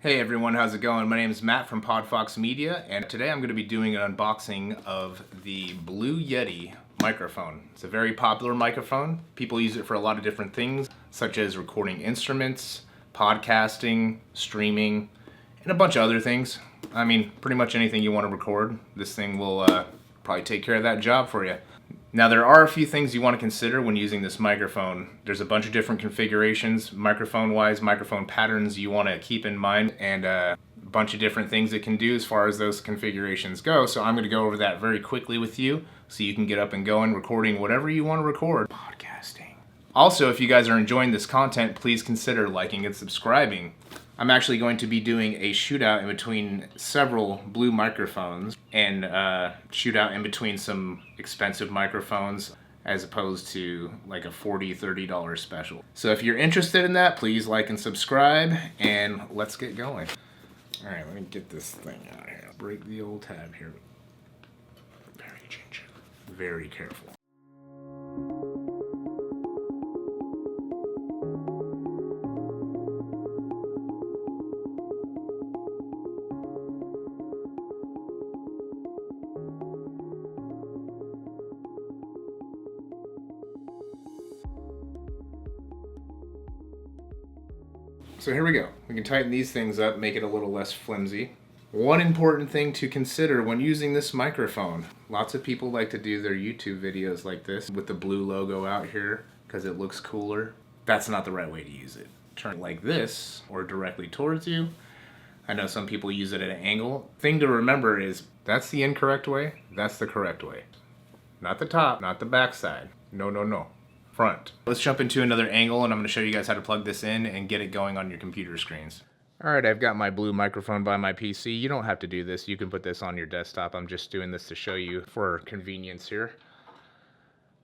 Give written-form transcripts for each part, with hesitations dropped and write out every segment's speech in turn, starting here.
Hey everyone, how's it going? My name is Matt from Podfox Media, and today I'm going to be doing an unboxing of the Blue Yeti microphone. It's a very popular microphone. People use it for a lot of different things, such as recording instruments, podcasting, streaming, and a bunch of other things. I mean, pretty much anything you want to record, this thing will probably take care of that job for you. Now, there are a few things you want to consider when using this microphone. There's a bunch of different configurations, microphone-wise, microphone patterns you want to keep in mind, and a bunch of different things it can do as far as those configurations go. So I'm going to go over that very quickly with you so you can get up and going, recording whatever you want to record. Podcasting. Also, if you guys are enjoying this content, please consider liking and subscribing. I'm actually going to be doing a shootout in between several Blue microphones and shootout in between some expensive microphones as opposed to like a $40, $30 special. So if you're interested in that, please like and subscribe, and let's get going. All right, let me get this thing out here. Break the old tab here. Very gingerly. Very careful. So here we go. We can tighten these things up, make it a little less flimsy. One important thing to consider when using this microphone. Lots of people like to do their YouTube videos like this with the blue logo out here because it looks cooler. That's not the right way to use it. Turn it like this or directly towards you. I know some people use it at an angle. Thing to remember is that's the incorrect way, that's the correct way. Not the top, not the back side. No, no, no. Front. Let's jump into another angle, and I'm going to show you guys how to plug this in and get it going on your computer screens. Alright, I've got my Blue microphone by my PC. You don't have to do this. You can put this on your desktop. I'm just doing this to show you for convenience here.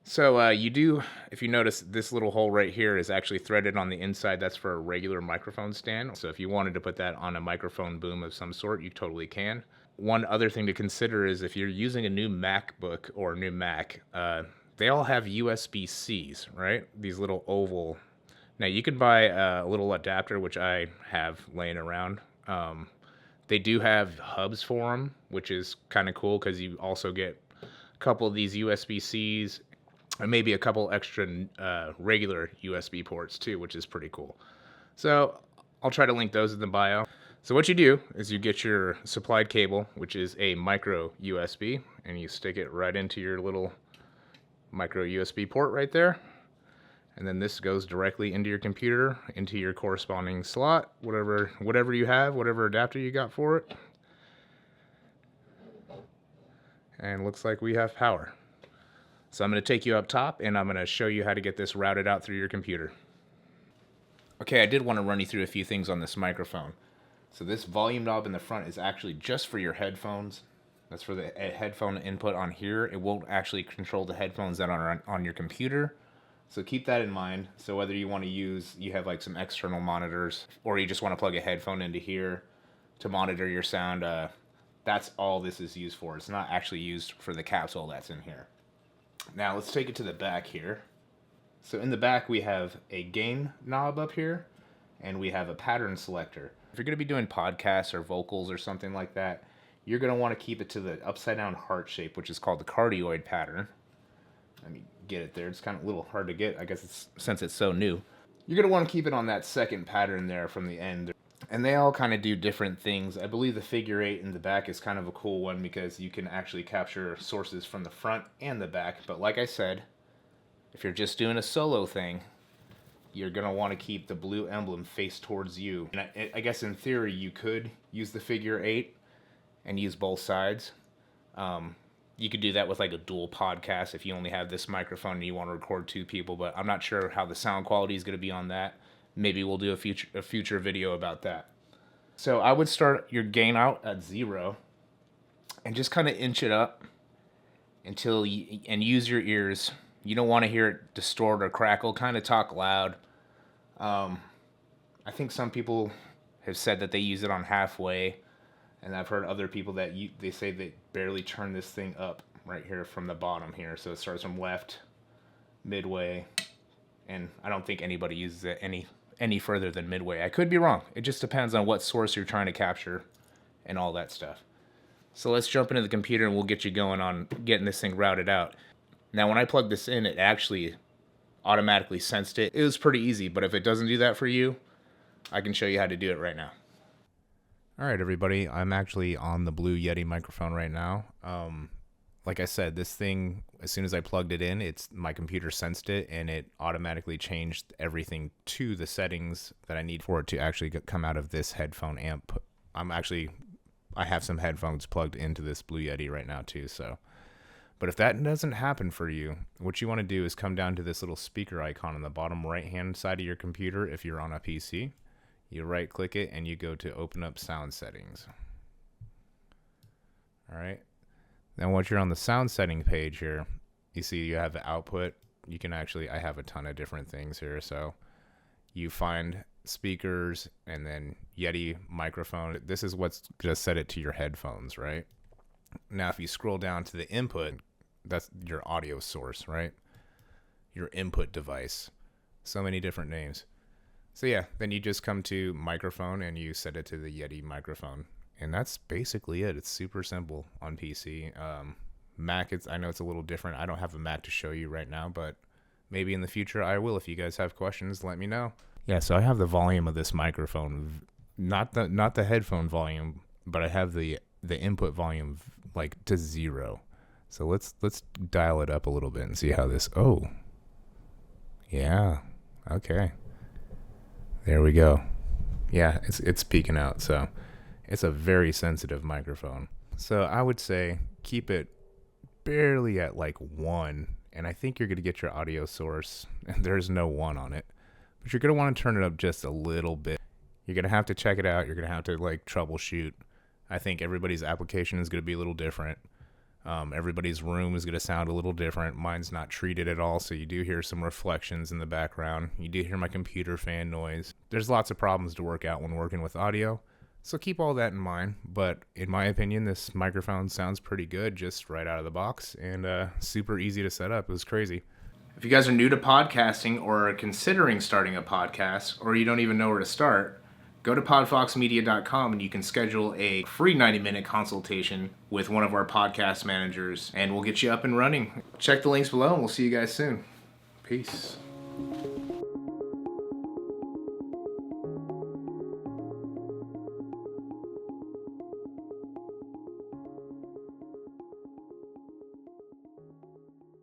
So you do, if you notice, this little hole right here is actually threaded on the inside. That's for a regular microphone stand. So if you wanted to put that on a microphone boom of some sort, you totally can. One other thing to consider is if you're using a new MacBook or a new Mac, they all have USB-Cs, right? These little oval. Now you can buy a little adapter, which I have laying around. They do have hubs for them, which is kind of cool because you also get a couple of these USB-Cs and maybe a couple extra regular USB ports too, which is pretty cool. So I'll try to link those in the bio. So what you do is you get your supplied cable, which is a micro USB, and you stick it right into your little micro USB port right there, and then this goes directly into your computer, into your corresponding slot, whatever you have, whatever adapter you got for it. And looks like we have power. So I'm going to take you up top and I'm going to show you how to get this routed out through your computer. Okay, I did want to run you through a few things on this microphone. So this volume knob in the front is actually just for your headphones. That's for the headphone input on here. It won't actually control the headphones that are on your computer. So keep that in mind. So whether you want to you have like some external monitors, or you just want to plug a headphone into here to monitor your sound, that's all this is used for. It's not actually used for the capsule that's in here. Now let's take it to the back here. So in the back we have a gain knob up here, and we have a pattern selector. If you're going to be doing podcasts or vocals or something like that, you're going to want to keep it to the upside down heart shape, which is called the cardioid pattern. Let me get it there. It's kind of a little hard to get, I guess, since it's so new. You're going to want to keep it on that second pattern there from the end. And they all kind of do different things. I believe the figure 8 in the back is kind of a cool one because you can actually capture sources from the front and the back. But like I said, if you're just doing a solo thing, you're going to want to keep the blue emblem face towards you. And I guess in theory you could use the figure 8 and use both sides. You could do that with like a dual podcast if you only have this microphone and you want to record 2 people, but I'm not sure how the sound quality is going to be on that. Maybe we'll do a future video about that. So I would start your gain out at 0 and just kind of inch it up until and use your ears. You don't want to hear it distort or crackle. Kind of talk loud. I think some people have said that they use it on halfway. And I've heard other people that they say they barely turn this thing up right here from the bottom here. So it starts from left, midway, and I don't think anybody uses it any further than midway. I could be wrong. It just depends on what source you're trying to capture and all that stuff. So let's jump into the computer and we'll get you going on getting this thing routed out. Now, when I plugged this in, it actually automatically sensed it. It was pretty easy, but if it doesn't do that for you, I can show you how to do it right now. All right, everybody, I'm actually on the Blue Yeti microphone right now. Like I said, this thing, as soon as I plugged it in, my computer sensed it and it automatically changed everything to the settings that I need for it to actually come out of this headphone amp. I have some headphones plugged into this Blue Yeti right now too, so. But if that doesn't happen for you, what you want to do is come down to this little speaker icon on the bottom right-hand side of your computer if you're on a PC. You right-click it and you go to open up sound settings. All right. Then once you're on the sound setting page here, you see you have the output. You can actually, I have a ton of different things here. So you find speakers and then Yeti microphone. This is what's just set it to your headphones, right? Now, if you scroll down to the input, that's your audio source, right? Your input device. So many different names. So yeah, then you just come to microphone and you set it to the Yeti microphone. And that's basically it. It's super simple on PC. Mac, I know it's a little different. I don't have a Mac to show you right now, but maybe in the future I will. If you guys have questions, let me know. Yeah, so I have the volume of this microphone, not the headphone volume, but I have the input volume like to 0. So let's dial it up a little bit and see how this. Oh, yeah, okay, there we go. Yeah, it's peaking out. So it's a very sensitive microphone. So I would say keep it barely at like 1, and I think you're gonna get your audio source. And there's no 1 on it, but you're gonna want to turn it up just a little bit. You're gonna have to check it out. You're gonna have to like troubleshoot. I think everybody's application is going to be a little different. Everybody's room is going to sound a little different. Mine's not treated at all, so you do hear some reflections in the background. You do hear my computer fan noise. There's lots of problems to work out when working with audio, so keep all that in mind. But in my opinion, this microphone sounds pretty good just right out of the box, and super easy to set up. It was crazy. If you guys are new to podcasting or are considering starting a podcast, or you don't even know where to start, go to podfoxmedia.com and you can schedule a free 90-minute consultation with one of our podcast managers, and we'll get you up and running. Check the links below, and we'll see you guys soon. Peace.